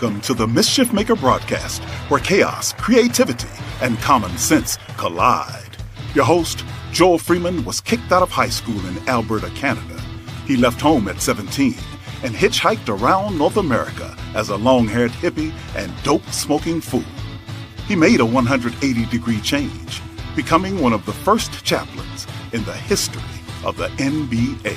Welcome to the Mischief Maker broadcast, where chaos, creativity, and common sense collide. Your host, Joel Freeman, was kicked out of high school in Alberta, Canada. He left home at 17 and hitchhiked around North America as a long-haired hippie and dope-smoking fool. He made a 180-degree change, becoming one of the first chaplains in the history of the NBA.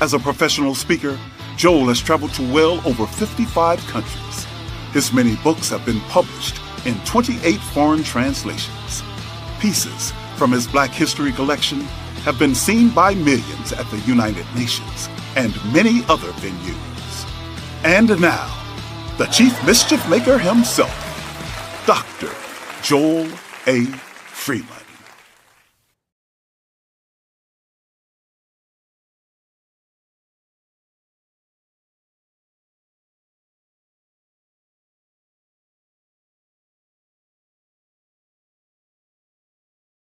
As a professional speaker, Joel has traveled to well over 55 countries. His many books have been published in 28 foreign translations. Pieces from his Black History collection have been seen by millions at the United Nations and many other venues. And now, the Chief Mischief Maker himself, Dr. Joel A. Freeman.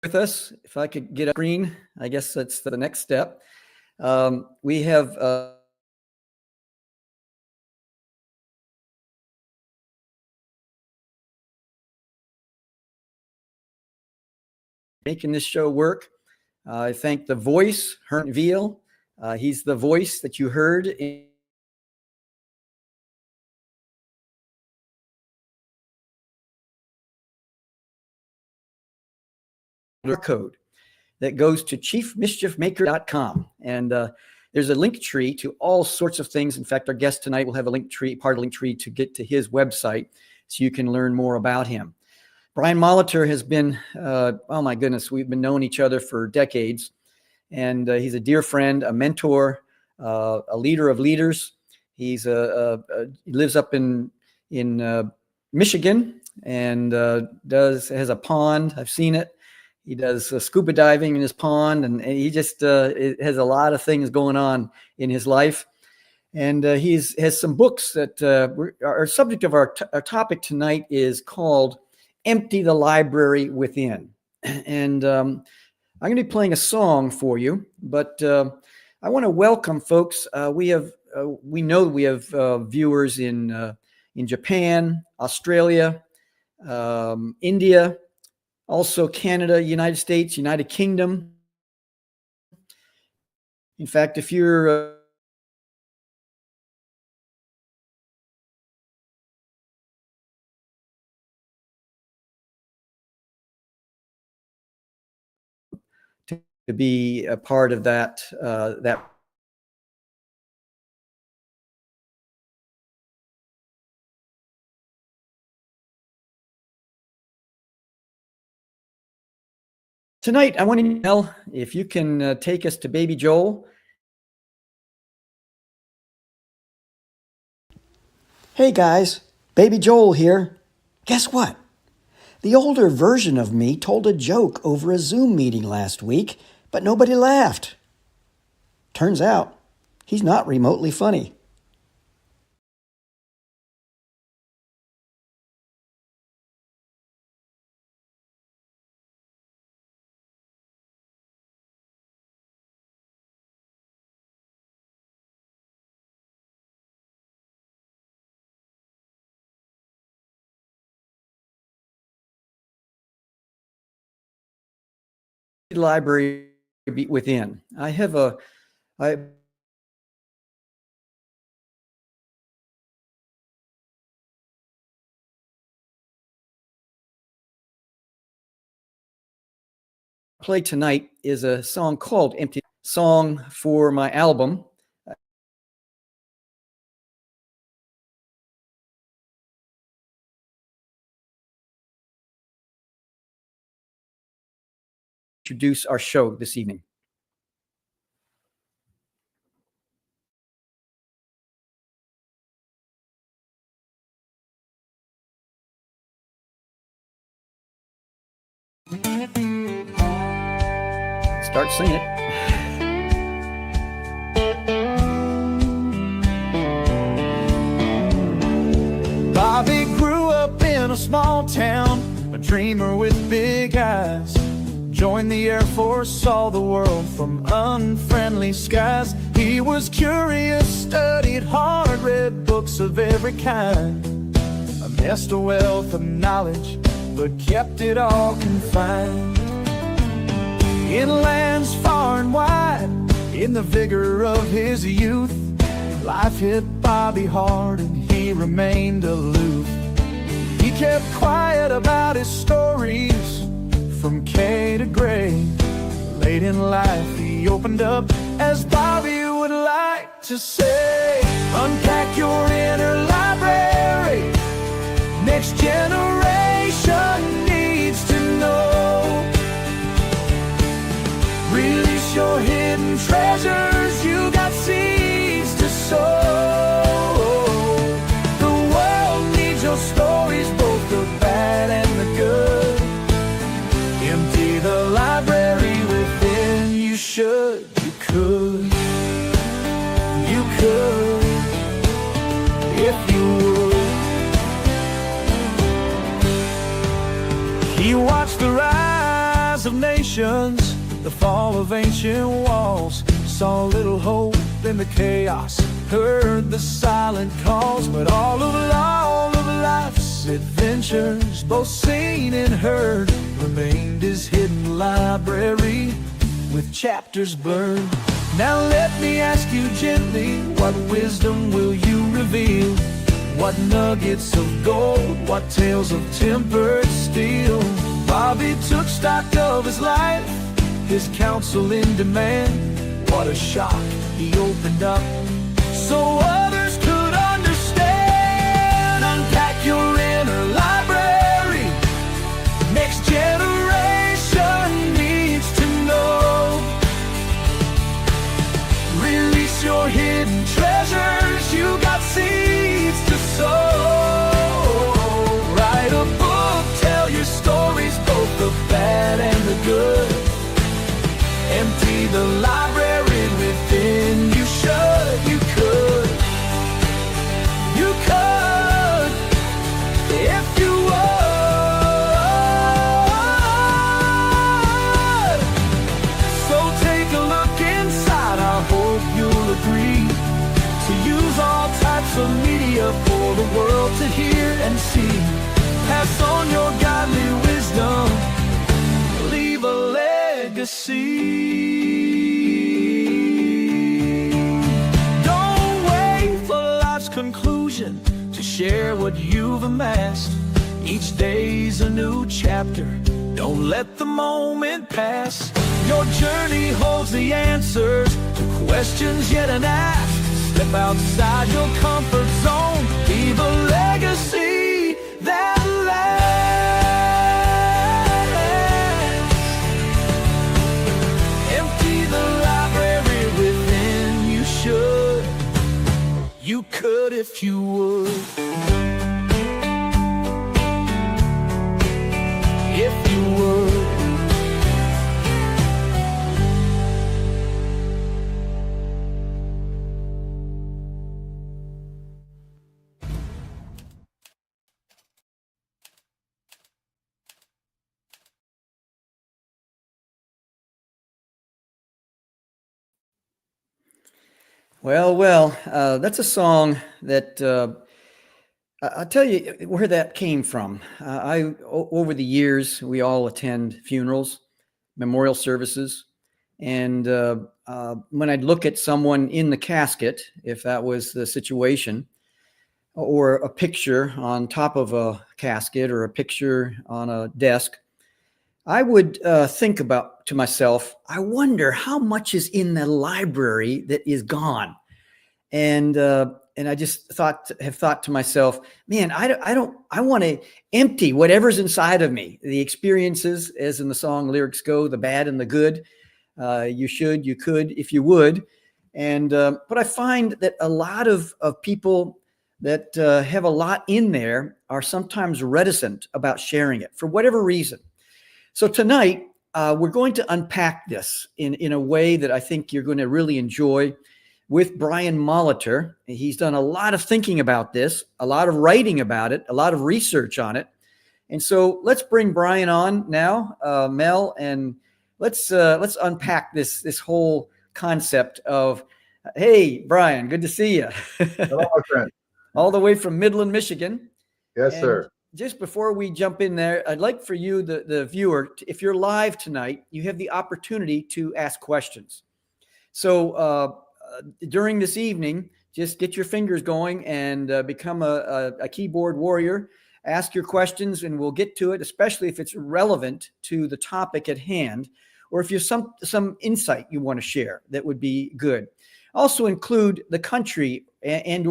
With us, if I could get a screen, I guess that's the next step. We have making this show work. I thank the voice, Hernt Veal. He's the voice that you heard in code that goes to chiefmischiefmaker.com. And there's a link tree to all sorts of things. In fact, our guest tonight will have a link tree, part of the link tree to get to his website so you can learn more about him. Brian Molitor has been, oh my goodness, we've been knowing each other for decades. And he's a dear friend, a mentor, a leader of leaders. He lives up in Michigan and has a pond. I've seen it. He does scuba diving in his pond, and he just has a lot of things going on in his life. And he has some books that our subject of our topic tonight is called Empty the Library Within. And I'm going to be playing a song for you, but I want to welcome folks. We know we have viewers in Japan, Australia, India, also Canada, United States, United Kingdom. In fact, if you're to be a part of that tonight, I want to know if you can take us to Baby Joel. Hey guys, Baby Joel here. Guess what? The older version of me told a joke over a Zoom meeting last week, but nobody laughed. Turns out, he's not remotely funny. Library within. I play tonight is a song called Empty, song for my album. Introduce our show this evening. Start singing it. Bobby grew up in a small town, a dreamer with big eyes. Joined the Air Force, saw the world from unfriendly skies. He was curious, studied hard, read books of every kind, amassed a wealth of knowledge, but kept it all confined. In lands far and wide, in the vigor of his youth, life hit Bobby hard and he remained aloof. He kept quiet about his stories from K to gray. Late in life he opened up, as Bobby would like to say. Unpack your inner library, next generation needs to know. Release your hidden treasures, you got seeds to sow. The world needs your stories, both the bad and the good. Empty the library within, you should, you could, you could, if you would. He watched the rise of nations, the fall of ancient walls, saw little hope in the chaos, heard the silent calls. But all of life's adventures, both seen and heard, remained his hidden library with chapters burned. Now let me ask you gently, what wisdom will you reveal? What nuggets of gold, what tales of tempered steel? Bobby took stock of his life, his counsel in demand. What a shock, he opened up so others could understand. Unpack your inner library, next generation needs to know. Release your hidden treasures, you got seeds to sow. Write a book, tell your stories, both the bad and the good. Empty the library within, you should, you could, you could, if you would. So take a look inside, I hope you'll agree to use all types of media for the world to hear and see. Pass on your godly wisdom, leave a legacy. Don't wait for life's conclusion to share what you've amassed. Each day's a new chapter, don't let the moment pass. Your journey holds the answers to questions yet unasked. Step outside your comfort zone, leave a legacy that lasts. Empty the library within, you should, you could if you would. If you would. Well, that's a song that I'll tell you where that came from. Over the years, we all attend funerals, memorial services, and when I'd look at someone in the casket, if that was the situation, or a picture on top of a casket or a picture on a desk, I would think about to myself, I wonder how much is in the library that is gone. And I just have thought to myself, man, I want to empty whatever's inside of me, the experiences, as in the song lyrics go, the bad and the good. You should, you could, if you would. And but I find that a lot of people that have a lot in there are sometimes reticent about sharing it for whatever reason. So tonight, we're going to unpack this in a way that I think you're going to really enjoy with Brian Molitor. He's done a lot of thinking about this, a lot of writing about it, a lot of research on it. And so let's bring Brian on now, Mel, and let's unpack this whole concept of Hey, Brian, good to see you. Hello, my friend. All the way from Midland, Michigan. Yes, And sir. just before we jump in there, I'd like for you, the viewer, if you're live tonight, you have the opportunity to ask questions. So during this evening, just get your fingers going and become a keyboard warrior. Ask your questions and we'll get to it, especially if it's relevant to the topic at hand, or if you have some insight you want to share, that would be good. Also include the country and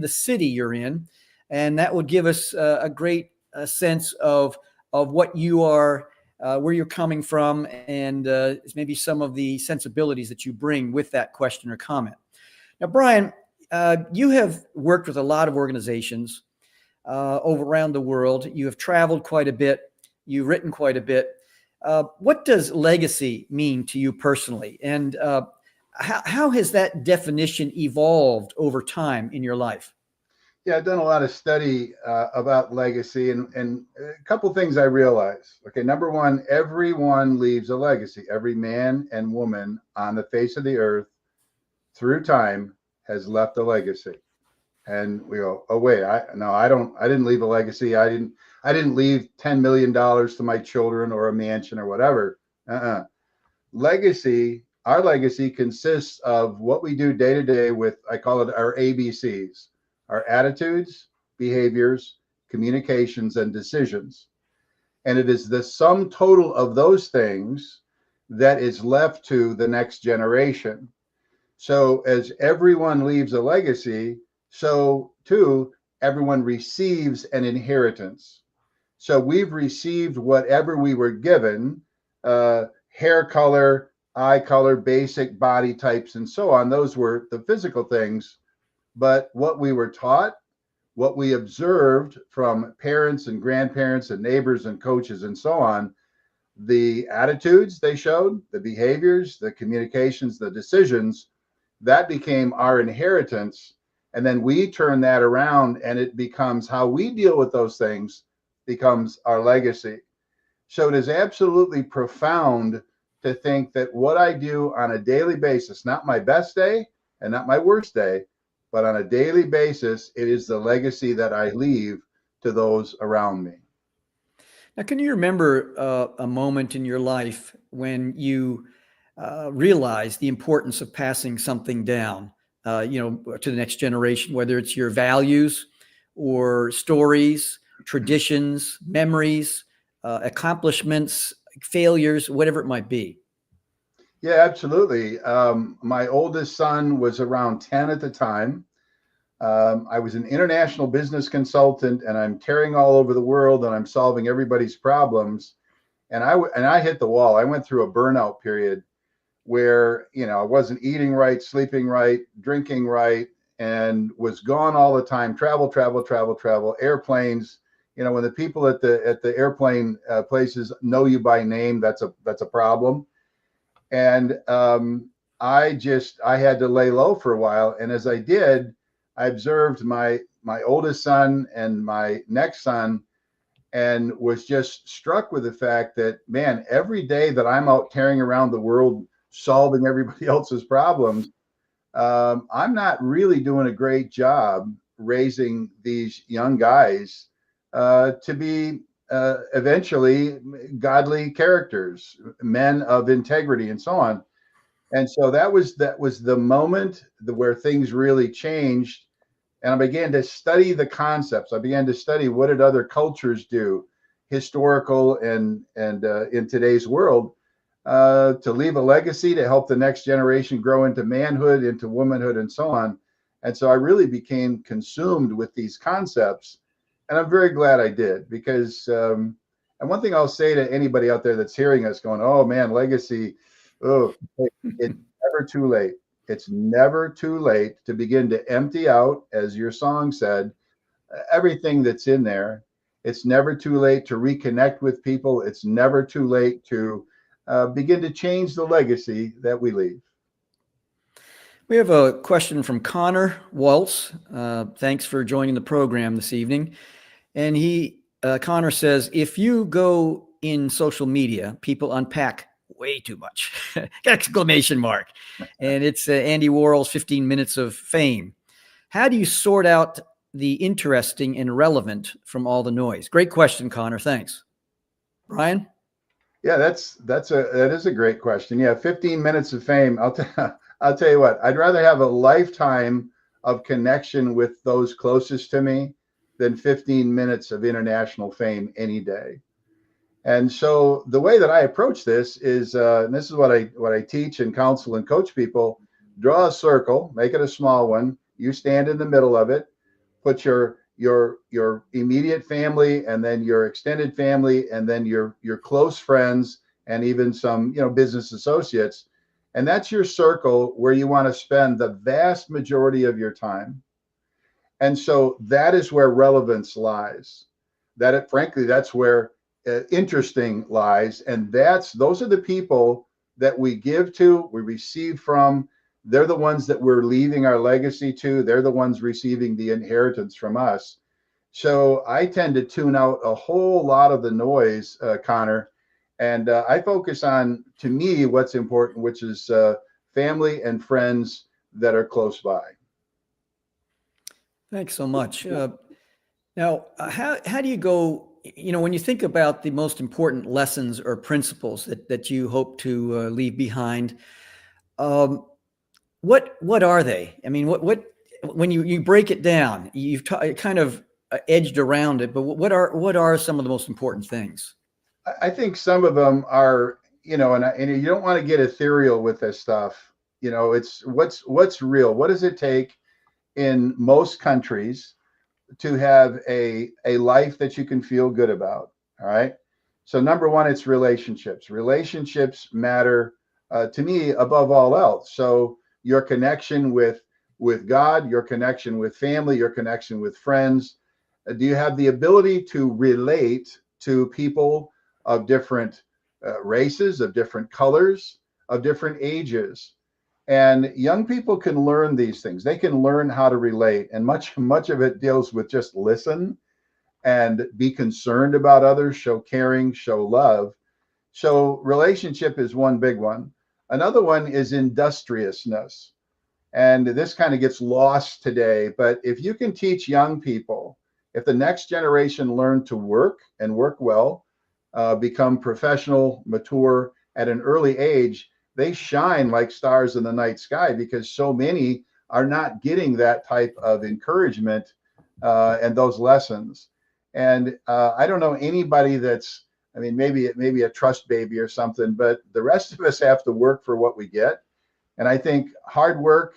the city you're in, and that would give us a great sense of what you are, where you're coming from, and maybe some of the sensibilities that you bring with that question or comment. Now, Brian, you have worked with a lot of organizations over around the world. You have traveled quite a bit. You've written quite a bit. What does legacy mean to you personally? And how has that definition evolved over time in your life? Yeah, I've done a lot of study about legacy, and a couple things I realized. Okay, number one, everyone leaves a legacy. Every man and woman on the face of the earth through time has left a legacy. And we go, oh wait, I didn't leave a legacy. I didn't leave $10 million to my children or a mansion or whatever. Legacy, our legacy consists of what we do day to day with, I call it our ABCs, our attitudes, behaviors, communications, and decisions. And it is the sum total of those things that is left to the next generation. So as everyone leaves a legacy, so too, everyone receives an inheritance. So we've received whatever we were given, hair color, eye color, basic body types, and so on. Those were the physical things. But what we were taught, what we observed from parents and grandparents and neighbors and coaches and so on, the attitudes they showed, the behaviors, the communications, the decisions, that became our inheritance. And then we turn that around and it becomes how we deal with those things becomes our legacy. So it is absolutely profound to think that what I do on a daily basis, not my best day and not my worst day, but on a daily basis, it is the legacy that I leave to those around me. Now, can you remember a moment in your life when you realized the importance of passing something down, to the next generation, whether it's your values or stories, traditions, memories, accomplishments, failures, whatever it might be? Yeah, absolutely. My oldest son was around 10 at the time. I was an international business consultant, and I'm tearing all over the world, and I'm solving everybody's problems. And I hit the wall. I went through a burnout period where, I wasn't eating right, sleeping right, drinking right, and was gone all the time. Travel, airplanes. When the people at the airplane places know you by name, that's a problem. And I had to lay low for a while. And as I did, I observed my oldest son and my next son, and was just struck with the fact that, man, every day that I'm out tearing around the world solving everybody else's problems, I'm not really doing a great job raising these young guys to be eventually godly characters, men of integrity, and so on. And so that was the moment where things really changed. And I began to study the concepts. I began to study, what did other cultures do, historical and in today's world, to leave a legacy, to help the next generation grow into manhood, into womanhood, and so on. And so I really became consumed with these concepts. And I'm very glad I did, because, and one thing I'll say to anybody out there that's hearing us going, oh man, legacy, it's never too late. It's never too late to begin to empty out, as your song said, everything that's in there. It's never too late to reconnect with people. It's never too late to begin to change the legacy that we leave. We have a question from Connor Waltz. Thanks for joining the program this evening. And Connor says, if you go in social media, people unpack way too much, exclamation mark. And it's Andy Warhol's 15 Minutes of Fame. How do you sort out the interesting and relevant from all the noise? Great question, Connor. Thanks. Brian? Yeah, that is a great question. Yeah, 15 minutes of fame. I'll tell you what, I'd rather have a lifetime of connection with those closest to me than 15 minutes of international fame any day. And so the way that I approach this is, and this is what I teach and counsel and coach people: draw a circle, make it a small one. You stand in the middle of it, put your immediate family, and then your extended family, and then your close friends, and even some business associates. And that's your circle where you want to spend the vast majority of your time. And so that is where relevance lies. Frankly, that's where interesting lies. And those are the people that we give to, we receive from. They're the ones that we're leaving our legacy to. They're the ones receiving the inheritance from us. So I tend to tune out a whole lot of the noise, Connor, and I focus on, to me, what's important, which is family and friends that are close by. Thanks so much. Now, how do you go, when you think about the most important lessons or principles that you hope to leave behind, what are they? I mean, what when you break it down, you've kind of edged around it, but what are some of the most important things? I think some of them are, and you don't want to get ethereal with this stuff. It's what's real. What does it take in most countries to have a life that you can feel good about? All right. So number one, it's relationships. Relationships matter to me above all else. So your connection with God, your connection with family, your connection with friends. Do you have the ability to relate to people of different races, of different colors, of different ages? And young people can learn these things. They can learn how to relate. And much of it deals with just listen and be concerned about others, show caring, show love. So relationship is one big one. Another one is industriousness. And this kind of gets lost today. But if you can teach young people, if the next generation learn to work and work well, become professional, mature at an early age, they shine like stars in the night sky, because so many are not getting that type of encouragement and those lessons. And I don't know anybody that's, maybe a trust baby or something, but the rest of us have to work for what we get. And I think hard work,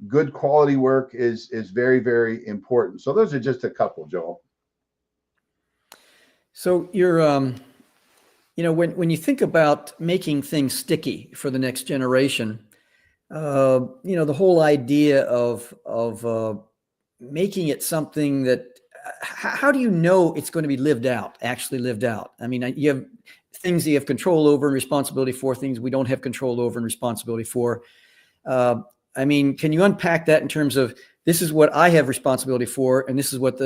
good quality work is very, very important. So those are just a couple, Joel. So you're, when you think about making things sticky for the next generation, the whole idea of making it something that, how do you know it's going to be actually lived out? I mean, you have things that you have control over and responsibility for, things we don't have control over and responsibility for. Can you unpack that in terms of, this is what I have responsibility for, and this is what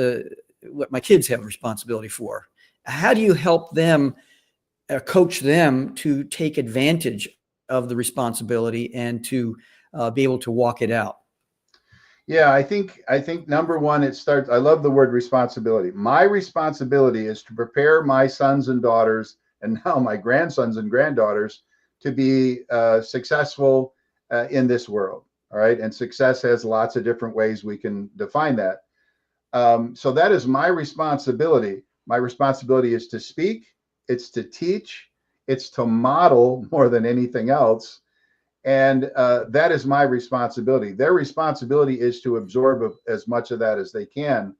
my kids have responsibility for? How do you help them, coach them to take advantage of the responsibility and to be able to walk it out? Yeah, I think number one, it starts, I love the word responsibility. My responsibility is to prepare my sons and daughters, and now my grandsons and granddaughters, to be successful in this world. All right. And success has lots of different ways we can define that. So that is my responsibility. My responsibility is to speak, it's to teach, it's to model more than anything else. And that is my responsibility. Their responsibility is to absorb as much of that as they can.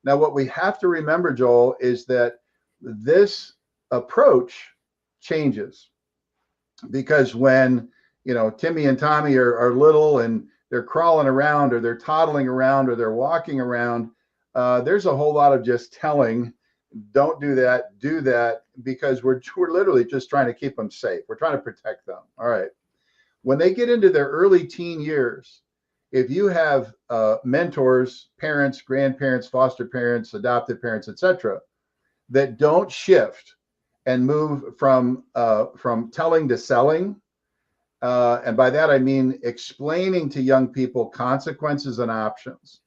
Now, what we have to remember, Joel, is that this approach changes, because when Timmy and Tommy are little and they're crawling around, or they're toddling around, or they're walking around, there's a whole lot of just telling, don't do that, do that, because we're literally just trying to keep them safe. We're trying to protect them. All right. When they get into their early teen years, if you have mentors, parents, grandparents, foster parents, adopted parents, etc., that don't shift and move from telling to selling. And by that, I mean explaining to young people consequences and options.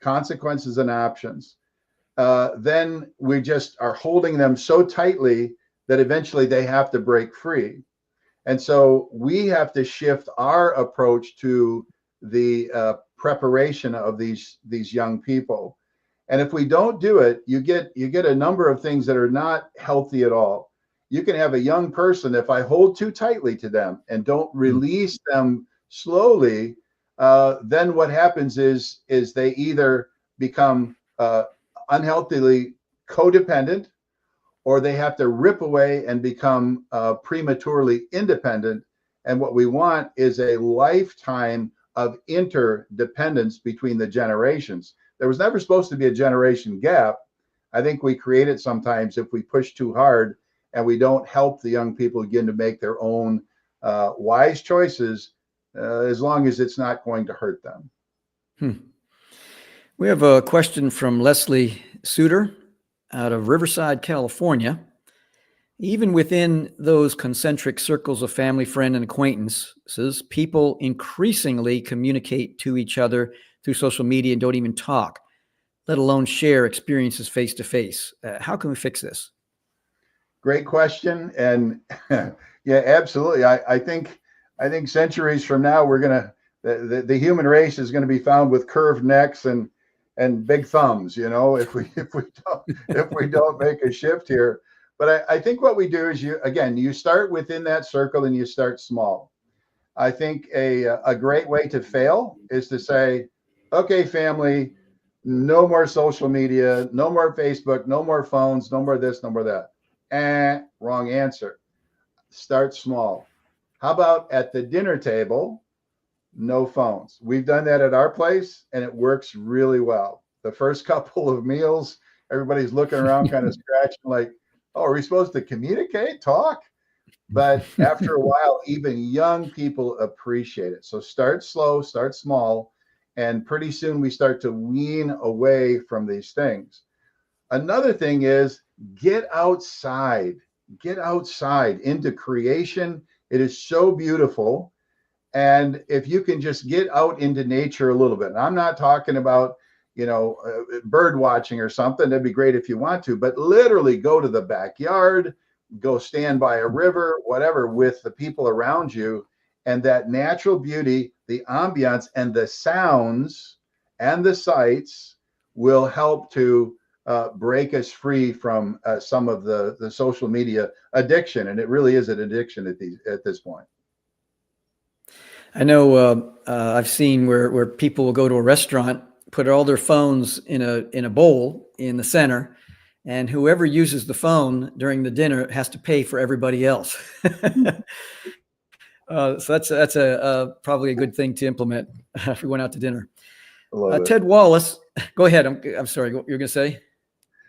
Consequences and options. Then we just are holding them so tightly that eventually they have to break free. And so we have to shift our approach to the preparation of these young people. And if we don't do it, you get a number of things that are not healthy at all. You can have a young person, if I hold too tightly to them and don't release them slowly, then what happens is they either become unhealthily codependent, or they have to rip away and become prematurely independent. And what we want is a lifetime of interdependence between the generations. There was never supposed to be a generation gap. I think we create it sometimes if we push too hard and we don't help the young people begin to make their own wise choices, as long as it's not going to hurt them. We have a question from Leslie Suter out of Riverside, California. Even within those concentric circles of family, friend, and acquaintances, people increasingly communicate to each other through social media and don't even talk, let alone share experiences face to face. How can we fix this? Great question. And yeah, absolutely. I think centuries from now, we're gonna the human race is going to be found with curved necks and big thumbs, if we don't make a shift here. But I think what we do is you start within that circle and you start small. I think a great way to fail is to say, okay, family, no more social media, no more Facebook, no more phones, no more this, no more that. Wrong answer. Start small. How about at the dinner table, no phones? We've done that at our place and it works really well. The first couple of meals, everybody's looking around kind of scratching like, oh, are we supposed to communicate, talk? But after a while, even young people appreciate it. So start slow, start small, and pretty soon we start to wean away from these things. Another thing is get outside into creation. It is so beautiful. And if you can just get out into nature a little bit, and I'm not talking about, bird watching or something, that'd be great if you want to, but literally go to the backyard, go stand by a river, whatever, with the people around you. And that natural beauty, the ambiance, and the sounds and the sights will help to break us free from some of the social media addiction. And it really is an addiction at this point. I know I've seen where people will go to a restaurant, put all their phones in a bowl in the center, and whoever uses the phone during the dinner has to pay for everybody else. So that's probably a good thing to implement if we went out to dinner. Ted Wallace, go ahead. I'm sorry. You're going to say?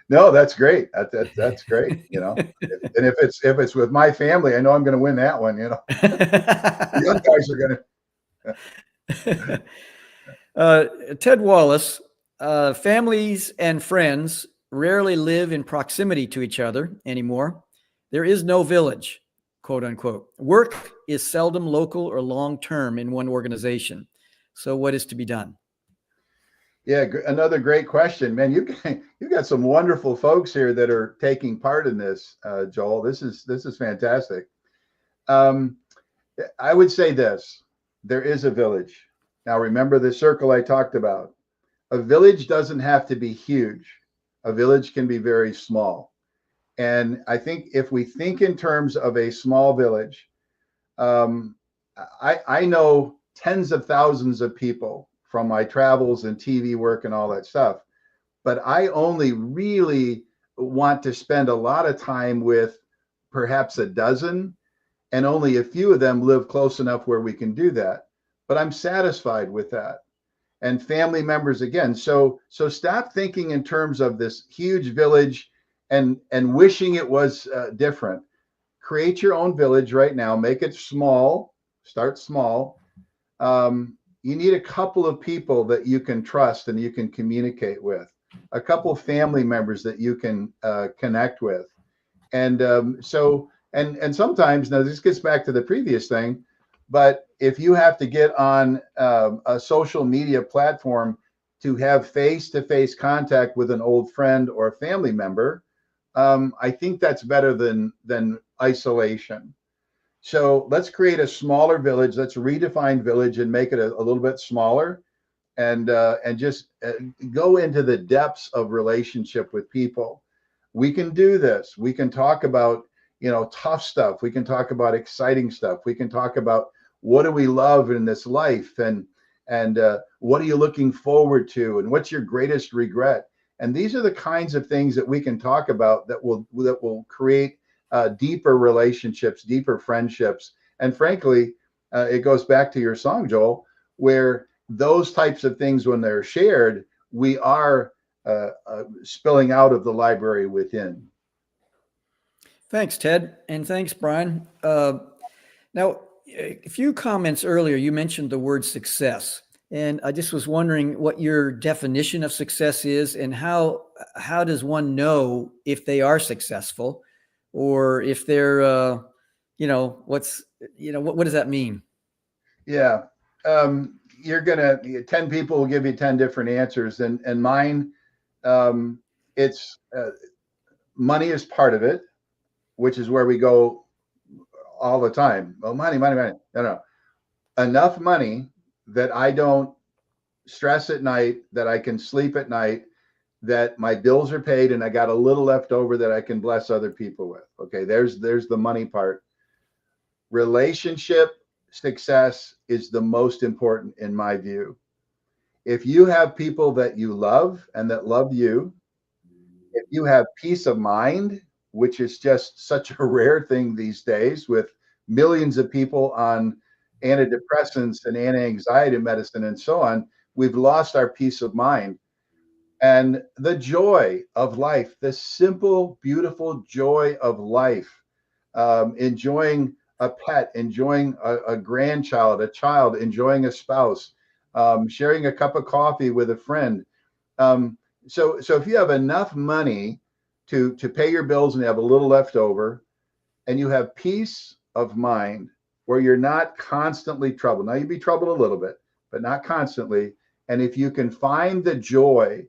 No, that's great. That's great. And if it's with my family, I know I'm going to win that one. The young guys are going to. Ted Wallace, families and friends rarely live in proximity to each other anymore. There is no village, quote unquote. Work is seldom local or long-term in one organization. So what is to be done? Yeah, another great question, man. You got some wonderful folks here that are taking part in this, Joel. This is fantastic. I would say this: there is a village. Now, remember the circle I talked about. A village doesn't have to be huge. A village can be very small. And I think if we think in terms of a small village, I know tens of thousands of people from my travels and TV work and all that stuff. But I only really want to spend a lot of time with perhaps a dozen, and only a few of them live close enough where we can do that. But I'm satisfied with that. And family members again. So stop thinking in terms of this huge village and wishing it was different. Create your own village right now. Make it small. Start small. You need a couple of people that you can trust and you can communicate with, a couple of family members that you can connect with. And and sometimes, now this gets back to the previous thing, but if you have to get on a social media platform to have face-to-face contact with an old friend or a family member, I think that's better than isolation. So let's create a smaller village. Let's redefine village and make it a little bit smaller, and just go into the depths of relationship with people. We can do this. We can talk about, tough stuff. We can talk about exciting stuff. We can talk about what do we love in this life, and what are you looking forward to, and what's your greatest regret. And these are the kinds of things that we can talk about that will create deeper relationships, deeper friendships. And frankly, it goes back to your song, Joel, where those types of things, when they're shared, we are spilling out of the library within. Thanks, Ted. And thanks, Brian. Now, a few comments earlier, you mentioned the word success. And I just was wondering what your definition of success is, and how does one know if they are successful, or if they're, what does that mean? Yeah. 10 people will give you 10 different answers. And mine, it's money is part of it, which is where we go all the time. Oh, money. No. Enough money that I don't stress at night, that I can sleep at night, that my bills are paid, and I got a little left over that I can bless other people with. Okay, there's the money part. Relationship success is the most important in my view. If you have people that you love and that love you, if you have peace of mind, which is just such a rare thing these days, with millions of people on antidepressants and anti-anxiety medicine and so on, we've lost our peace of mind. And the joy of life, the simple, beautiful joy of life, enjoying a pet, enjoying a grandchild, a child, enjoying a spouse, sharing a cup of coffee with a friend. So if you have enough money to pay your bills and you have a little left over, and you have peace of mind where you're not constantly troubled. Now, you'd be troubled a little bit, but not constantly. And if you can find the joy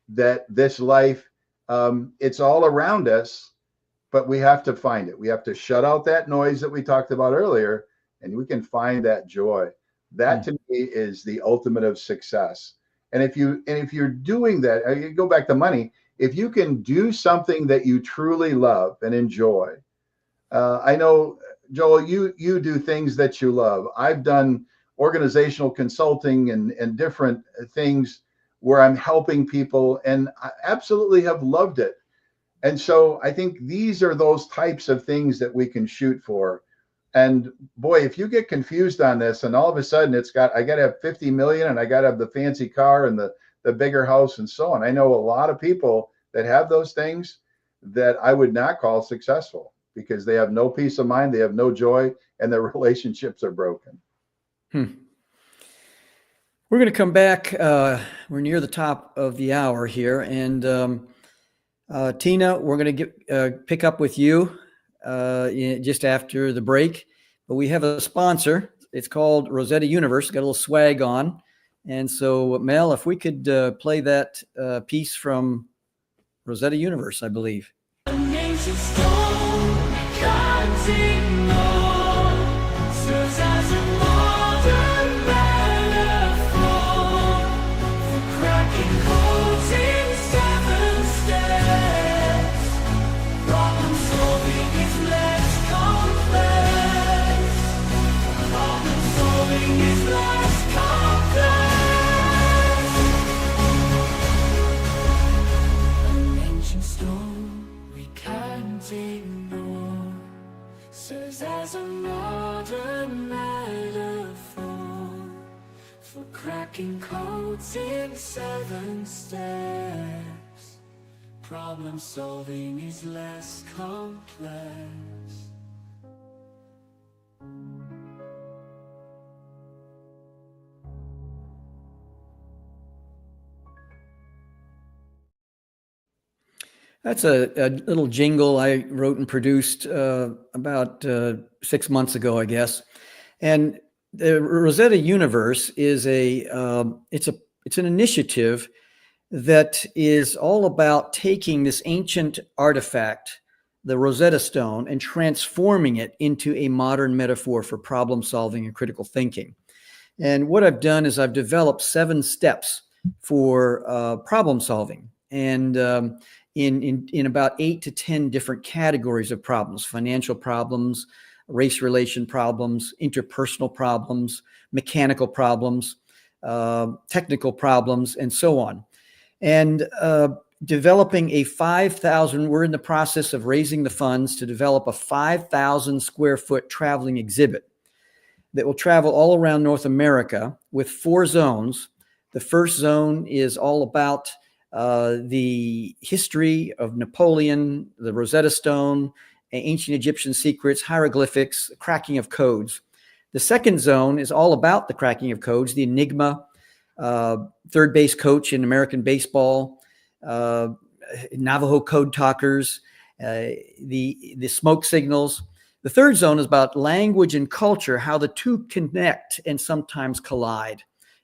that this life, it's all around us, but we have to find it. We have to shut out that noise that we talked about earlier, and we can find that joy. That to me is the ultimate of success. And if you're doing that, you go back to money. If you can do something that you truly love and enjoy, I know, Joel, you do things that you love. I've done organizational consulting and different things where I'm helping people, and I absolutely have loved it. And so I think these are those types of things that we can shoot for. And boy, if you get confused on this, and all of a sudden I got to have 50 million, and I got to have the fancy car and the bigger house and so on. I know a lot of people that have those things that I would not call successful, because they have no peace of mind, they have no joy, and their relationships are broken. We're going to come back. We're near the top of the hour here, and Tina, we're going to pick up with you just after the break. But we have a sponsor. It's called Rosetta Universe. Got a little swag on. And so, Mel, if we could play that piece from Rosetta Universe, I believe. As a modern metaphor for cracking codes in 7 steps, problem solving is less complex. That's a little jingle I wrote and produced about 6 months ago, I guess. And the Rosetta Universe is it's an initiative that is all about taking this ancient artifact, the Rosetta Stone, and transforming it into a modern metaphor for problem solving and critical thinking. And what I've done is I've developed 7 steps for problem solving, and in about 8 to 10 different categories of problems: financial problems, race relation problems, interpersonal problems, mechanical problems, technical problems, and so on. And developing a 5,000, we're in the process of raising the funds to develop a 5,000 square foot traveling exhibit that will travel all around North America with 4 zones. The first zone is all about the history of Napoleon, the Rosetta Stone, ancient Egyptian secrets, hieroglyphics, cracking of codes. The second zone is all about the cracking of codes, the enigma, third base coach in American baseball, Navajo code talkers, the smoke signals. The third zone is about language and culture, how the two connect and sometimes collide.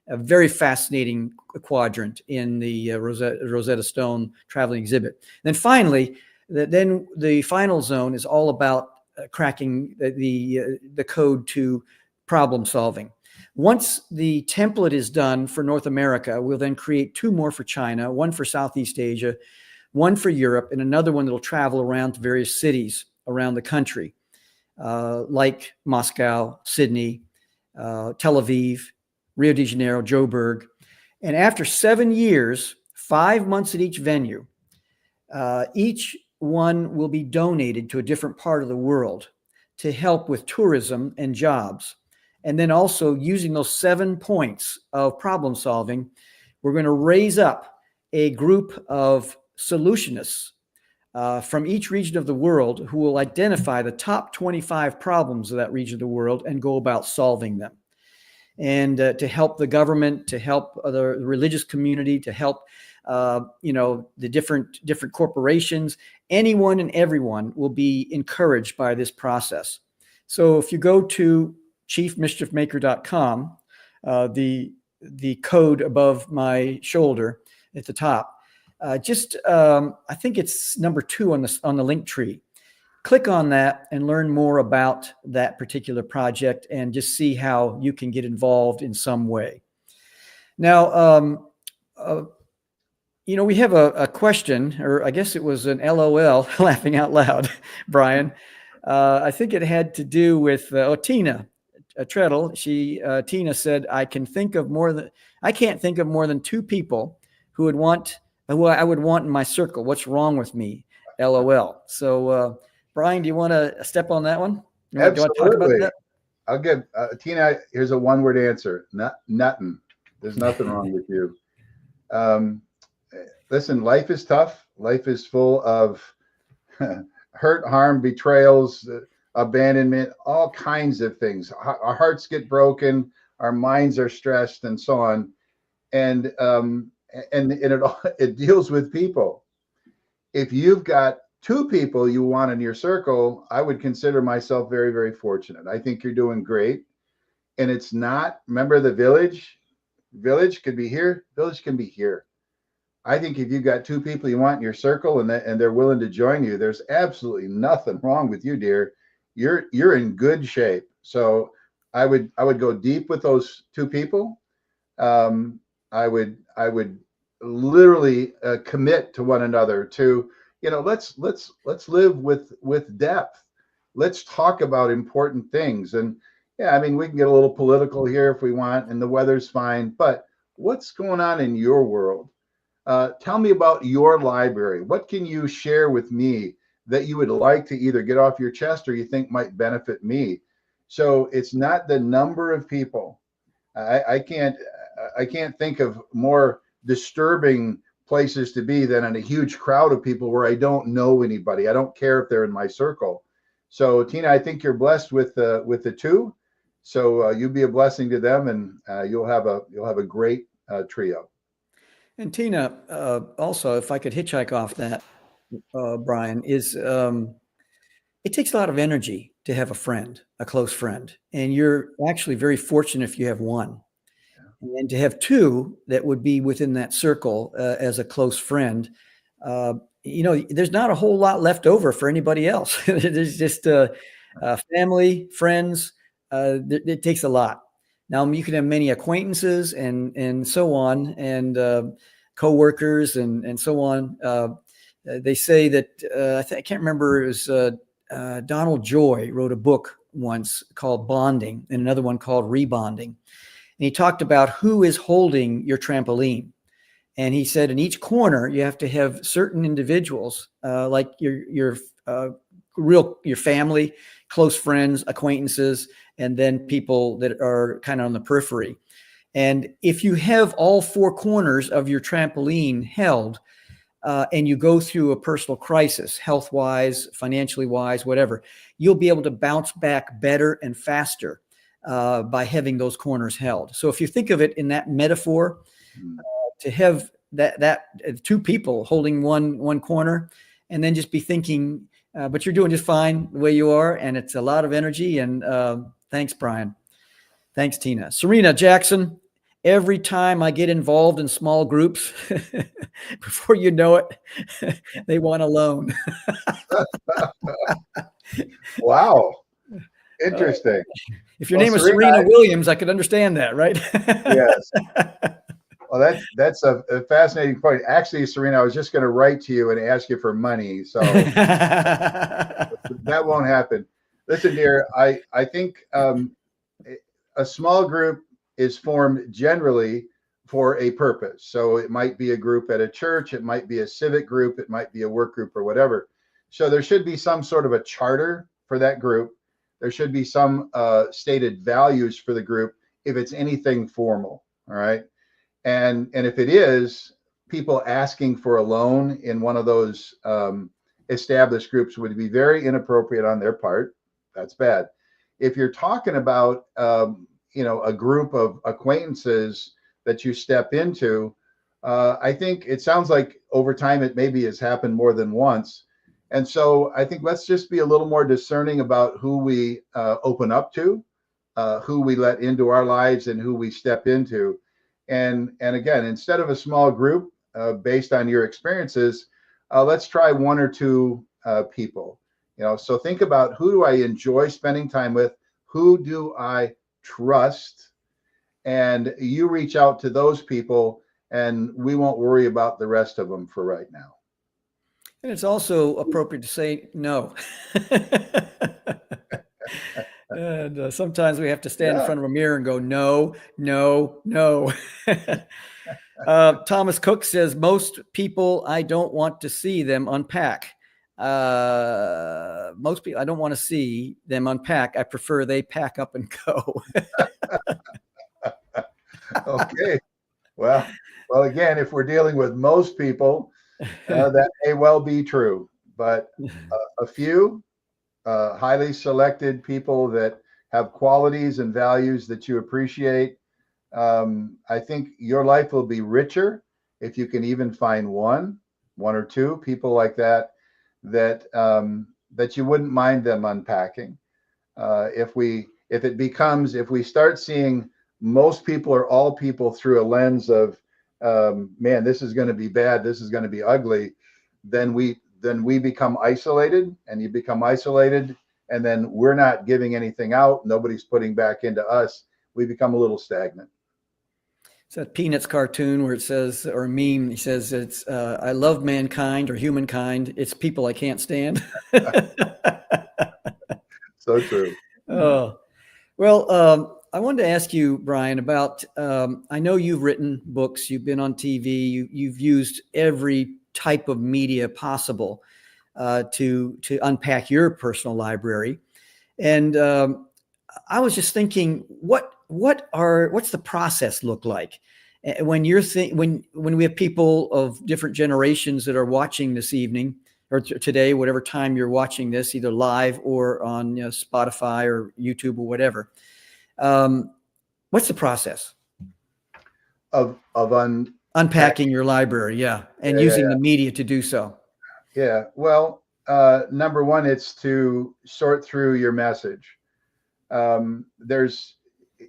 A very fascinating quadrant in the Rosetta Stone traveling exhibit. Then finally, the final zone is all about cracking the code to problem solving. Once the template is done for North America, we'll then create 2 more for China, 1 for Southeast Asia, 1 for Europe, and another one that will travel around to various cities around the country, like Moscow, Sydney, Tel Aviv, Rio de Janeiro, Joburg. And after 7 years, 5 months at each venue, each one will be donated to a different part of the world to help with tourism and jobs. And then also using those 7 points of problem solving, we're going to raise up a group of solutionists from each region of the world who will identify the top 25 problems of that region of the world and go about solving them. And to help the government, to help the religious community, to help the different corporations, anyone and everyone will be encouraged by this process. So if you go to chiefmischiefmaker.com, the code above my shoulder at the top, I think it's number 2 on the link tree. Click on that and learn more about that particular project and just see how you can get involved in some way. Now, we have a question, or I guess it was an LOL, laughing out loud, Brian. I think it had to do with Tina Treadle. Tina said, I can't think of more than 2 people who I would want in my circle. What's wrong with me? LOL. So, Brian, do you want to step on that one? Absolutely. Do you want to talk about that? I'll give Tina. Here's a one-word answer. Nothing. There's nothing wrong with you. Listen, life is tough. Life is full of hurt, harm, betrayals, abandonment, all kinds of things. Our hearts get broken. Our minds are stressed, and so on. And it deals with people. If you've got 2 people you want in your circle, I would consider myself very, very fortunate. I think you're doing great. And it's not, remember the village could be here, village can be here. I think if you've got 2 people you want in your circle and they're willing to join you, there's absolutely nothing wrong with you, dear. You're in good shape. So I would go deep with those 2 people. I would literally commit to one another to, let's live with depth. Let's talk about important things. And yeah, I mean, we can get a little political here if we want, and the weather's fine, but what's going on in your world? Tell me about your library. What can you share with me that you would like to either get off your chest or you think might benefit me? So it's not the number of people. I can't think of more disturbing places to be than in a huge crowd of people where I don't know anybody. I don't care if they're in my circle. So Tina, I think you're blessed with the 2. So you be a blessing to them, and you'll have a great trio. And Tina, also, if I could hitchhike off that, Brian, is it takes a lot of energy to have a friend, a close friend, and you're actually very fortunate if you have one. And to have two that would be within that circle as a close friend, there's not a whole lot left over for anybody else. There's just family, friends. It takes a lot. Now you can have many acquaintances and so on, and coworkers and so on. They say that I can't remember. It was Donald Joy wrote a book once called Bonding, and another one called Rebonding. And he talked about who is holding your trampoline. And he said in each corner, you have to have certain individuals, like your family, close friends, acquaintances, and then people that are kind of on the periphery. And if you have all four corners of your trampoline held, and you go through a personal crisis, health-wise, financially wise, whatever, you'll be able to bounce back better and faster by having those corners held. So if you think of it in that metaphor, to have that two people holding one corner, and then just be thinking, but you're doing just fine the way you are, and it's a lot of energy. And thanks, Brian. Thanks, Tina. Serena Jackson. Every time I get involved in small groups, before you know it, they want a loan. Wow. Interesting. If your name was Serena Williams, I could understand that, right? Yes. Well, that's a fascinating point. Actually, Serena, I was just going to write to you and ask you for money. So that won't happen. Listen, dear, I think a small group is formed generally for a purpose. So it might be a group at a church, it might be a civic group, it might be a work group or whatever. So there should be some sort of a charter for that group. There should be some stated values for the group if it's anything formal. All right. And if it is, people asking for a loan in one of those established groups would be very inappropriate on their part. That's bad. If you're talking about a group of acquaintances that you step into, I think it sounds like over time it maybe has happened more than once. And so I think let's just be a little more discerning about who we open up to, who we let into our lives, and who we step into. And again, instead of a small group based on your experiences, let's try one or two people. So think about, who do I enjoy spending time with? Who do I trust? And you reach out to those people, and we won't worry about the rest of them for right now. And it's also appropriate to say no. And sometimes we have to stand in front of a mirror and go, no, no, no. Thomas Cook says, most people, I don't want to see them unpack. Most people, I don't want to see them unpack. I prefer they pack up and go. Okay. Well, again, if we're dealing with most people, that may well be true, but a few highly selected people that have qualities and values that you appreciate, I think your life will be richer if you can even find one or two people like that you wouldn't mind them unpacking. If we start seeing most people or all people through a lens of, man, this is going to be bad, this is going to be ugly, then we become isolated, and you become isolated, and then we're not giving anything out. Nobody's putting back into us. We become a little stagnant. It's that Peanuts cartoon where it says, or a meme, he says, it's, I love mankind or humankind. It's people I can't stand. So true. Oh, well, I wanted to ask you, Brian, about, I know you've written books, you've been on TV, you've used every type of media possible to unpack your personal library. And I was just thinking, what's the process look like when when we have people of different generations that are watching this evening or today, whatever time you're watching this, either live or on Spotify or YouTube or whatever. What's the process of unpacking your library? Yeah. And using the media to do so. Yeah. Well, number one, it's to sort through your message. There's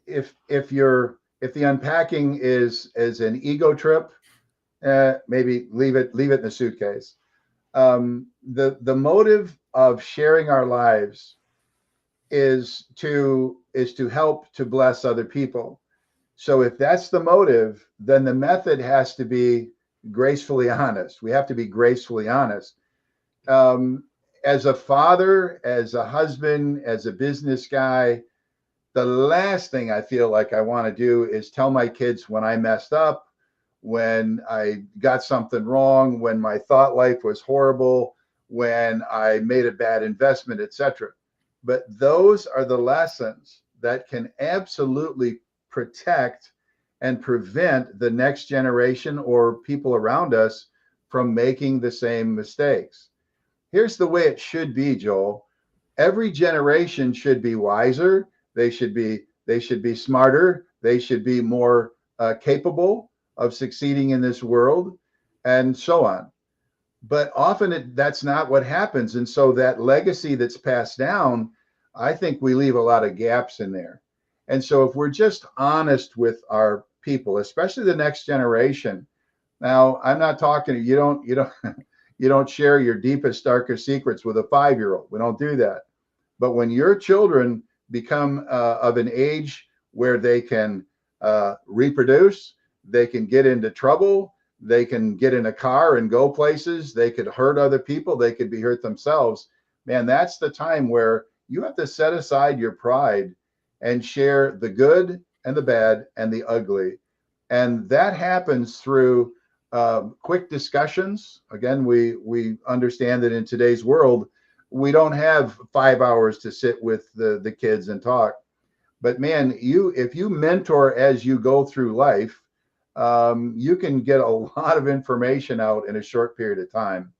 if the unpacking is an ego trip, maybe leave it in the suitcase. The motive of sharing our lives is to help to bless other people. So if that's the motive, then the method has to be gracefully honest. We have to be gracefully honest. Um, as a father, as a husband, as a business guy, the last thing I feel like I want to do is tell my kids when I messed up, when I got something wrong, when my thought life was horrible, when I made a bad investment, etc. But those are the lessons that can absolutely protect and prevent the next generation or people around us from making the same mistakes. Here's the way it should be, Joel. Every generation should be wiser. They should be smarter. They should be more capable of succeeding in this world, and so on. But often that's not what happens. And so that legacy that's passed down, I think we leave a lot of gaps in there. And so if we're just honest with our people, especially the next generation, now I'm not talking, you don't share your deepest, darkest secrets with a 5-year-old. We don't do that. But when your children become of an age where they can reproduce, they can get into trouble, they can get in a car and go places, they could hurt other people, they could be hurt themselves. Man, that's the time where you have to set aside your pride and share the good and the bad and the ugly. And that happens through quick discussions. Again, we understand that in today's world, we don't have 5 hours to sit with the kids and talk. But man, if you mentor as you go through life, you can get a lot of information out in a short period of time.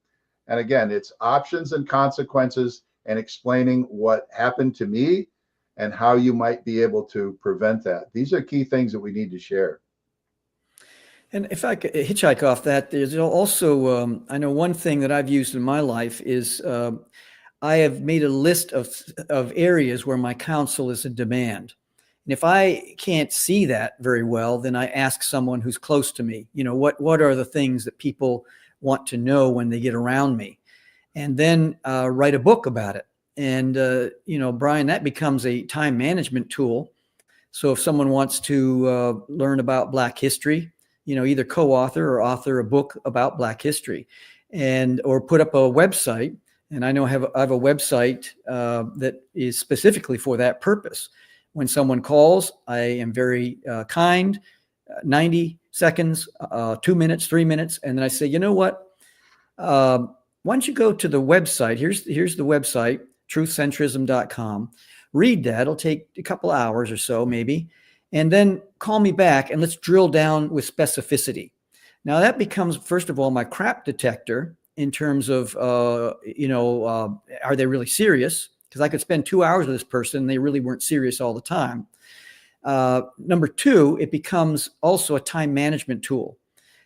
And again, it's options and consequences and explaining what happened to me and how you might be able to prevent that. These are key things that we need to share. And if I could hitchhike off that, there's also, I know one thing that I've used in my life is I have made a list of areas where my counsel is in demand. And if I can't see that very well, then I ask someone who's close to me, what are the things that people want to know when they get around me? And then write a book about it. And, Brian, that becomes a time management tool. So if someone wants to learn about Black history, either co-author or author a book about Black history or put up a website. And I know I have a website that is specifically for that purpose. When someone calls, I am very kind, 90 seconds, 2 minutes, 3 minutes. And then I say, you know what? Why don't you go to the website? Here's the website, truthcentrism.com. Read that. It'll take a couple hours or so, maybe. And then call me back and let's drill down with specificity. Now that becomes, first of all, my crap detector in terms of, are they really serious? Because I could spend 2 hours with this person and they really weren't serious all the time. Number two, it becomes also a time management tool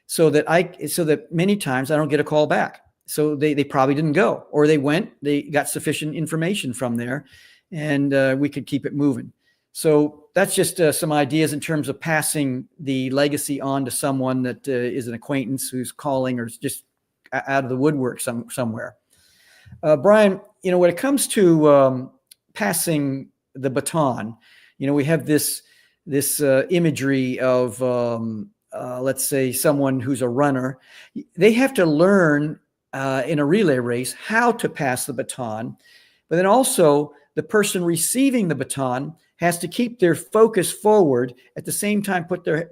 so that many times I don't get a call back. So they probably didn't go, or they went, they got sufficient information from there, and we could keep it moving. So that's just some ideas in terms of passing the legacy on to someone that is an acquaintance who's calling or is just out of the woodwork somewhere. Brian, when it comes to passing the baton, we have this imagery of, let's say, someone who's a runner. They have to learn in a relay race how to pass the baton, but then also the person receiving the baton has to keep their focus forward, at the same time put their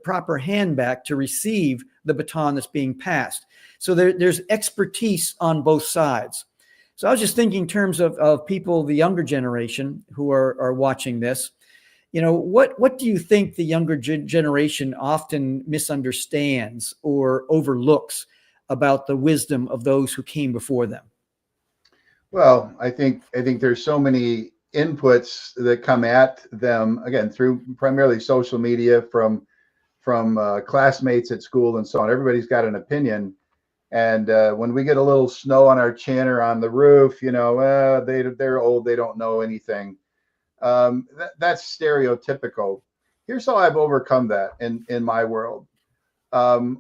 proper hand back to receive the baton that's being passed. So there's expertise on both sides. So I was just thinking in terms of people, the younger generation who are watching this, what do you think the younger generation often misunderstands or overlooks about the wisdom of those who came before them? Well, I think there's so many inputs that come at them, again, through primarily social media, from classmates at school and so on. Everybody's got an opinion. And when we get a little snow on our chin or on the roof, they're old, they don't know anything. That's stereotypical. Here's how I've overcome that in my world.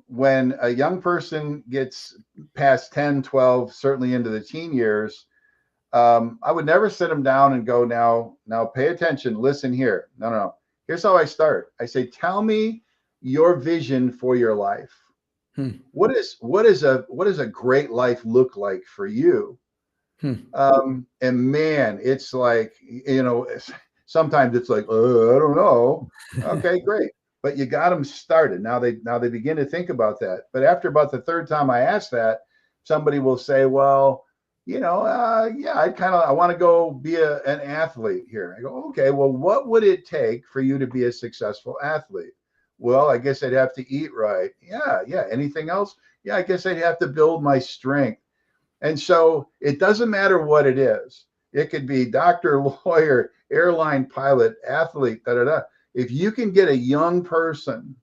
When a young person gets past 10, 12, certainly into the teen years, I would never sit them down and go, now pay attention, listen here. No. Here's how I start. I say, tell me your vision for your life. What is a great life look like for you? And man, it's like, sometimes it's like, I don't know. Okay, great. But you got them started. Now they begin to think about that. But after about the third time I ask that, somebody will say, well, I want to go be an athlete here. I go, okay, well, what would it take for you to be a successful athlete? Well, I guess I'd have to eat right. Yeah. Anything else? Yeah, I guess I'd have to build my strength. And so it doesn't matter what it is. It could be doctor, lawyer, airline pilot, athlete, If you can get a young person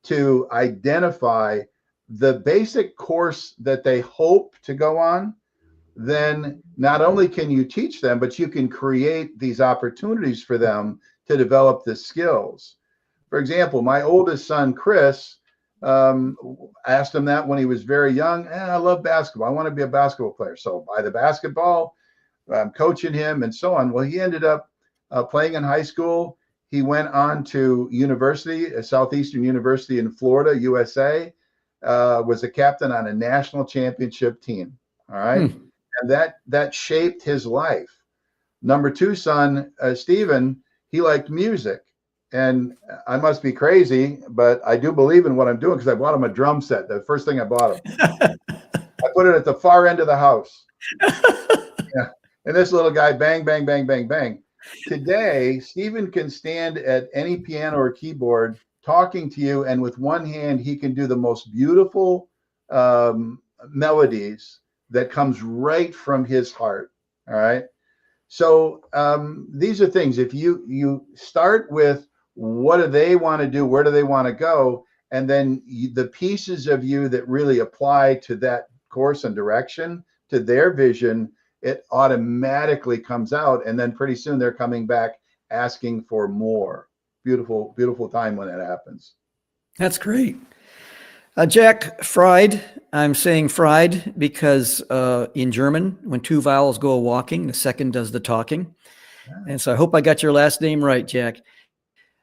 to identify the basic course that they hope to go on, then not only can you teach them, but you can create these opportunities for them to develop the skills. For example, my oldest son, Chris, asked him that when he was very young. I love basketball. I want to be a basketball player. So buy the basketball, I'm coaching him and so on. Well, he ended up playing in high school. He went on to university, Southeastern University in Florida, USA, was a captain on a national championship team. All right. And that shaped his life. Number two son, Stephen, he liked music. And I must be crazy, but I do believe in what I'm doing because I bought him a drum set. The first thing I bought him. I put it at the far end of the house. Yeah. And this little guy, bang, bang, bang, bang, bang. Today, Stephen can stand at any piano or keyboard talking to you, and with one hand, he can do the most beautiful melodies that comes right from his heart. All right. So these are things. If you start with what do they want to do, where do they want to go, and then the pieces of you that really apply to that course and direction, to their vision, it automatically comes out, and then pretty soon they're coming back asking for more. Beautiful, beautiful time when that happens. That's great. Jack, Fried, I'm saying Fried because in German, when two vowels go walking, the second does the talking. Yeah. And so I hope I got your last name right, Jack.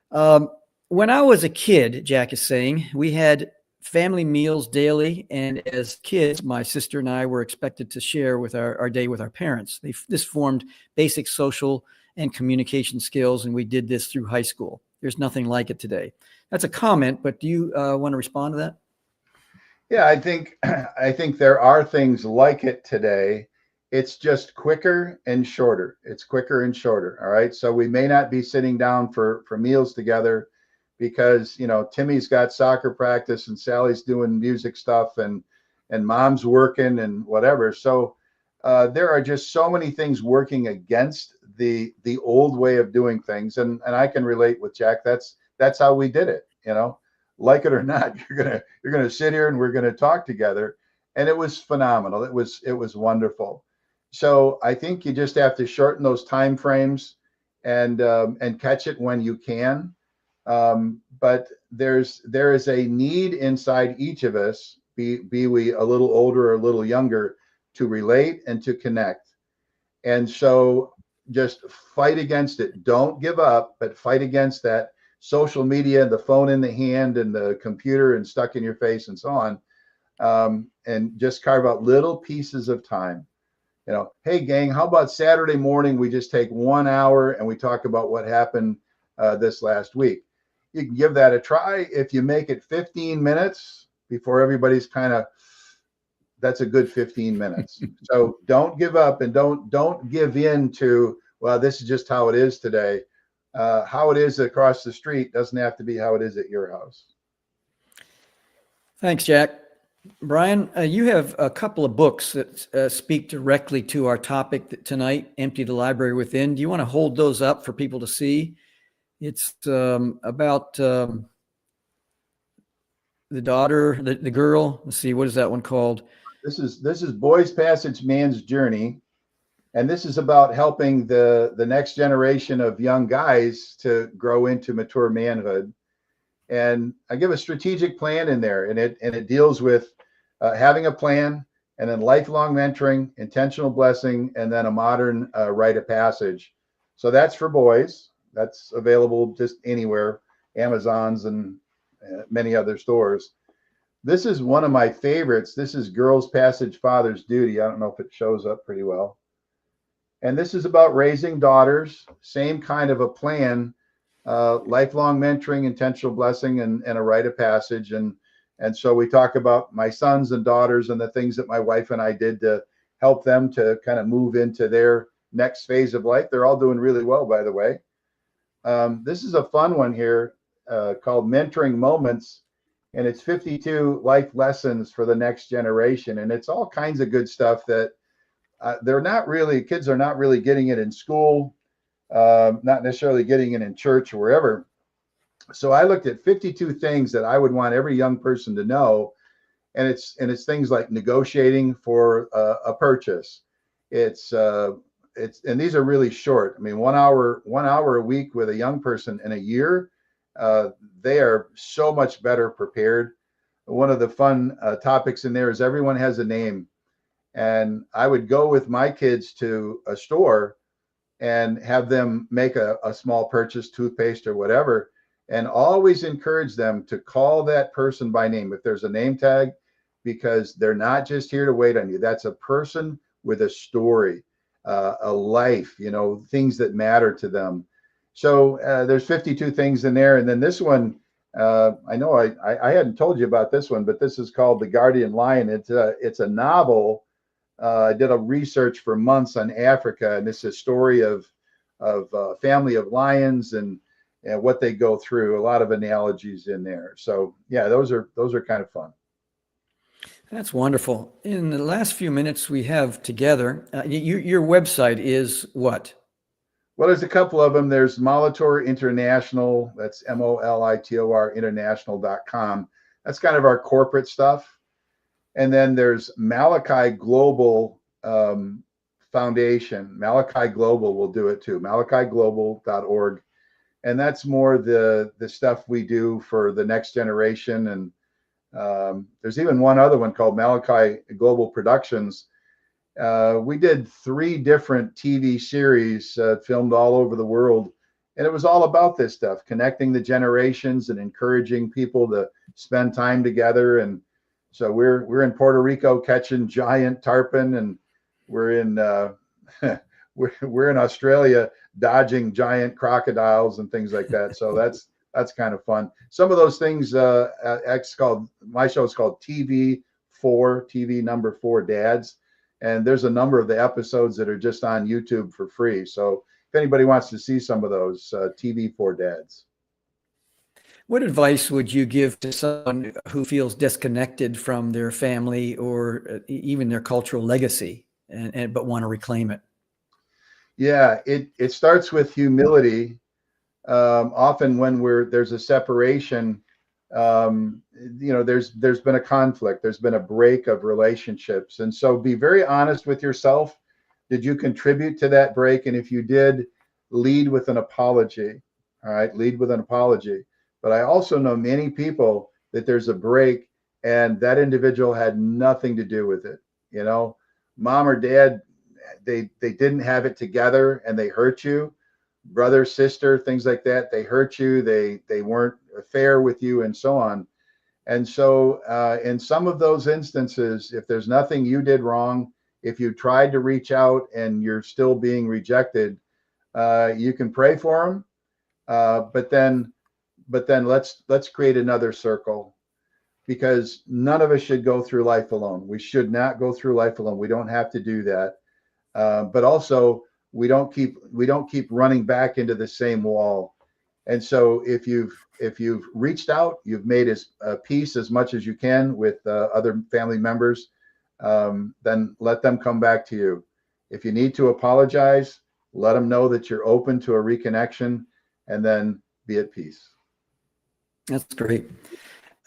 When I was a kid, Jack is saying, we had family meals daily. And as kids, my sister and I were expected to share with our day with our parents. This formed basic social and communication skills. And we did this through high school. There's nothing like it today. That's a comment, but do you want to respond to that? Yeah, I think there are things like it today. It's just quicker and shorter. It's quicker and shorter. All right. So we may not be sitting down for meals together because, Timmy's got soccer practice and Sally's doing music stuff and mom's working and whatever. So there are just so many things working against the old way of doing things. And I can relate with Jack. That's how we did it. Like it or not, you're gonna sit here and we're gonna talk together. And it was phenomenal. It was wonderful. So I think you just have to shorten those time frames and catch it when you can. But there is a need inside each of us, be we a little older or a little younger, to relate and to connect. And so just fight against it. Don't give up, but fight against that social media, the phone in the hand and the computer and stuck in your face and so on. And just carve out little pieces of time. Hey gang, how about Saturday morning we just take 1 hour and we talk about what happened this last week. You can give that a try. If you make it 15 minutes before everybody's that's a good 15 minutes. So don't give up and don't give in to, well, this is just how it is today. How it is across the street doesn't have to be how it is at your house. Thanks, Jack. Brian, you have a couple of books that speak directly to our topic tonight, Empty the Library Within. Do you want to hold those up for people to see? It's about the daughter, the girl. Let's see, what is that one called? This is Boy's Passage, Man's Journey. And this is about helping the next generation of young guys to grow into mature manhood. And I give a strategic plan in there, and it deals with having a plan, and then lifelong mentoring, intentional blessing, and then a modern rite of passage. So that's for boys. That's available just anywhere, Amazon's and many other stores. This is one of my favorites. This is Girls Passage, Father's Duty. I don't know if it shows up pretty well. And this is about raising daughters, same kind of a plan, lifelong mentoring, intentional blessing, and a rite of passage. And so we talk about my sons and daughters and the things that my wife and I did to help them to kind of move into their next phase of life. They're all doing really well, by the way. This is a fun one here called Mentoring Moments, and it's 52 life lessons for the next generation. And it's all kinds of good stuff that kids are not really getting it in school, not necessarily getting it in church or wherever. So I looked at 52 things that I would want every young person to know. And it's things like negotiating for a purchase. And these are really short. I mean, 1 hour a week with a young person in a year, they are so much better prepared. One of the fun topics in there is everyone has a name. And I would go with my kids to a store and have them make a small purchase, toothpaste or whatever, and always encourage them to call that person by name if there's a name tag, because they're not just here to wait on you. That's a person with a story, a life, things that matter to them. So there's 52 things in there. And then this one, I know I hadn't told you about this one, but this is called The Guardian Lion. It's a novel. I did a research for months on Africa, and this is a story of a family of lions and what they go through. A lot of analogies in there. So yeah, those are kind of fun. That's wonderful. In the last few minutes we have together, your website is what? Well, there's a couple of them. There's Molitor International. That's MOLITOR international.com. That's kind of our corporate stuff. And then there's Malachi Global Foundation. Malachi Global will do it too. MalachiGlobal.org. And that's more the stuff we do for the next generation. And there's even one other one called Malachi Global Productions. We did 3 different TV series filmed all over the world. And it was all about this stuff, connecting the generations and encouraging people to spend time together. And so we're in Puerto Rico catching giant tarpon, and we're in we're in Australia dodging giant crocodiles and things like that. So that's kind of fun. Some of those things, my show is called TV number 4 Dads, and there's a number of the episodes that are just on YouTube for free. So if anybody wants to see some of those, TV 4 Dads. What advice would you give to someone who feels disconnected from their family or even their cultural legacy, but want to reclaim it? Yeah, it starts with humility. Often when there's a separation, there's been a conflict, there's been a break of relationships, and so be very honest with yourself. Did you contribute to that break? And if you did, lead with an apology. All right, lead with an apology. But I also know many people that there's a break and that individual had nothing to do with it. Mom or dad, they didn't have it together and they hurt you. Brother, sister, things like that, they hurt you. They weren't fair with you and so on. And so in some of those instances, if there's nothing you did wrong, if you tried to reach out and you're still being rejected, you can pray for them. But then let's create another circle, because none of us should go through life alone. We should not go through life alone. We don't have to do that. But also we don't keep running back into the same wall. And so if you've reached out, you've made peace as much as you can with other family members, then let them come back to you. If you need to apologize, let them know that you're open to a reconnection, and then be at peace. That's great.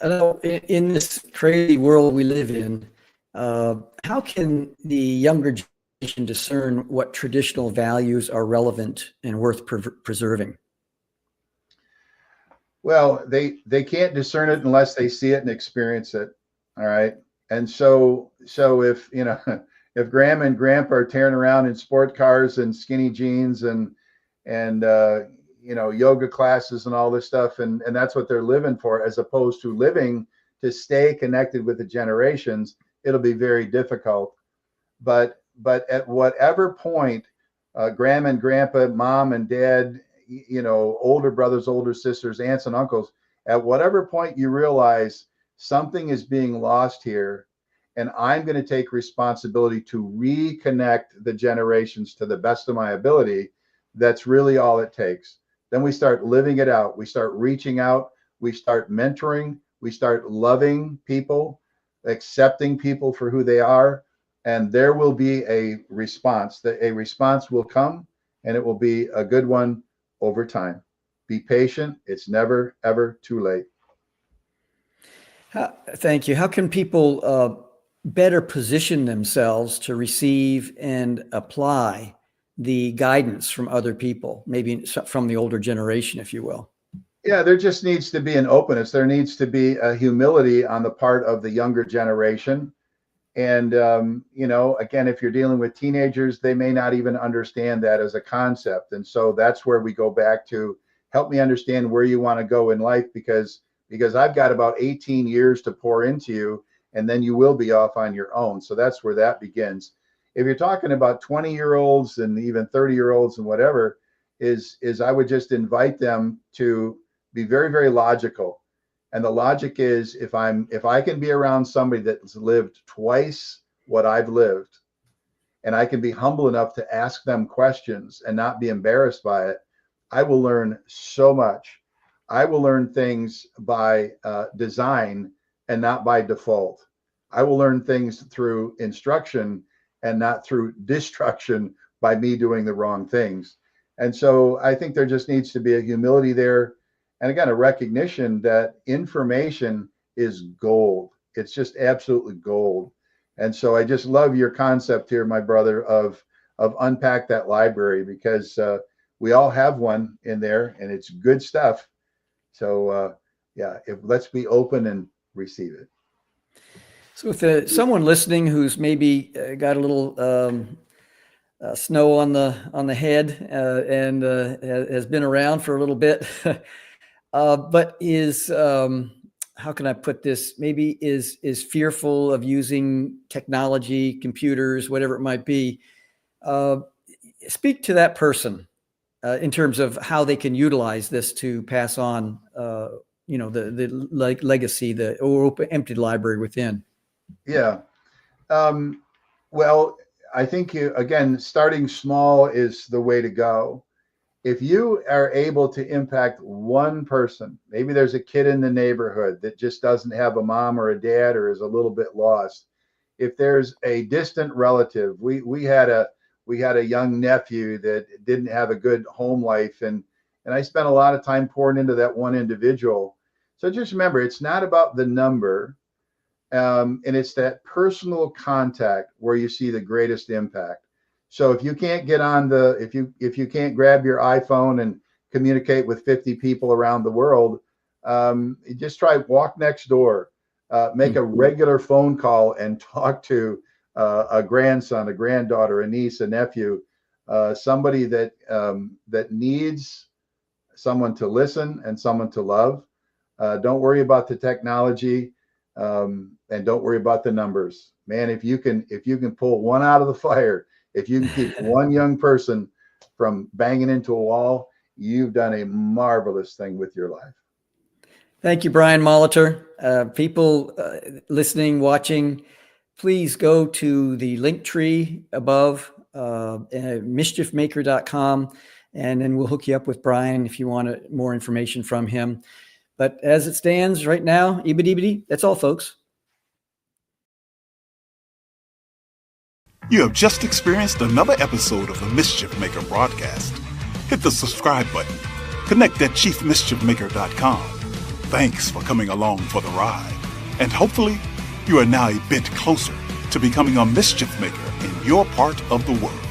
I know in this crazy world we live in, how can the younger generation discern what traditional values are relevant and worth preserving? Well, they can't discern it unless they see it and experience it. All right. And so if if grandma and grandpa are tearing around in sport cars and skinny jeans and yoga classes and all this stuff, and that's what they're living for, as opposed to living to stay connected with the generations, it'll be very difficult. But at whatever point, grandma and grandpa, mom and dad, older brothers, older sisters, aunts and uncles, at whatever point you realize something is being lost here, and I'm going to take responsibility to reconnect the generations to the best of my ability, that's really all it takes. Then we start living it out. We start reaching out. We start mentoring. We start loving people, accepting people for who they are. And there will be a response. A response will come, and it will be a good one over time. Be patient. It's never, ever too late. Thank you. How can people better position themselves to receive and apply the guidance from other people, maybe from the older generation, if you will? Yeah, there just needs to be an openness. There needs to be a humility on the part of the younger generation. And, again, if you're dealing with teenagers, they may not even understand that as a concept. And so that's where we go back to help me understand where you want to go in life, because I've got about 18 years to pour into you, and then you will be off on your own. So that's where that begins. If you're talking about 20-year-olds and even 30-year-olds and whatever, is I would just invite them to be very, very logical. And the logic is, if I can be around somebody that's lived twice what I've lived, and I can be humble enough to ask them questions and not be embarrassed by it, I will learn so much. I will learn things by design and not by default. I will learn things through instruction and not through destruction by me doing the wrong things. And so I think there just needs to be a humility there. And again, a recognition that information is gold. It's just absolutely gold. And so I just love your concept here, my brother, of unpack that library, because we all have one in there and it's good stuff. So let's be open and receive it. So if someone listening who's maybe got a little snow on the head and has been around for a little bit, but is how can I put this? Maybe is fearful of using technology, computers, whatever it might be. Speak to that person in terms of how they can utilize this to pass on, the legacy, the empty library within. Yeah. Well, I think again, starting small is the way to go. If you are able to impact one person, maybe there's a kid in the neighborhood that just doesn't have a mom or a dad or is a little bit lost. If there's a distant relative, we had a young nephew that didn't have a good home life, and I spent a lot of time pouring into that one individual. So just remember, it's not about the number. And it's that personal contact where you see the greatest impact. So if you can't get on if you can't grab your iPhone and communicate with 50 people around the world, just try walk next door, make a regular phone call and talk to a grandson, a granddaughter, a niece, a nephew, somebody that needs someone to listen and someone to love. Don't worry about the technology. And don't worry about the numbers, man. If you can pull one out of the fire, if you can keep one young person from banging into a wall, you've done a marvelous thing with your life. Thank you, Brian Molitor. People listening, watching, please go to the link tree above, mischiefmaker.com, and then we'll hook you up with Brian if you want more information from him. But as it stands right now, that's all, folks. You have just experienced another episode of the Mischief Maker broadcast. Hit the subscribe button. Connect at chiefmischiefmaker.com. Thanks for coming along for the ride. And hopefully, you are now a bit closer to becoming a mischief maker in your part of the world.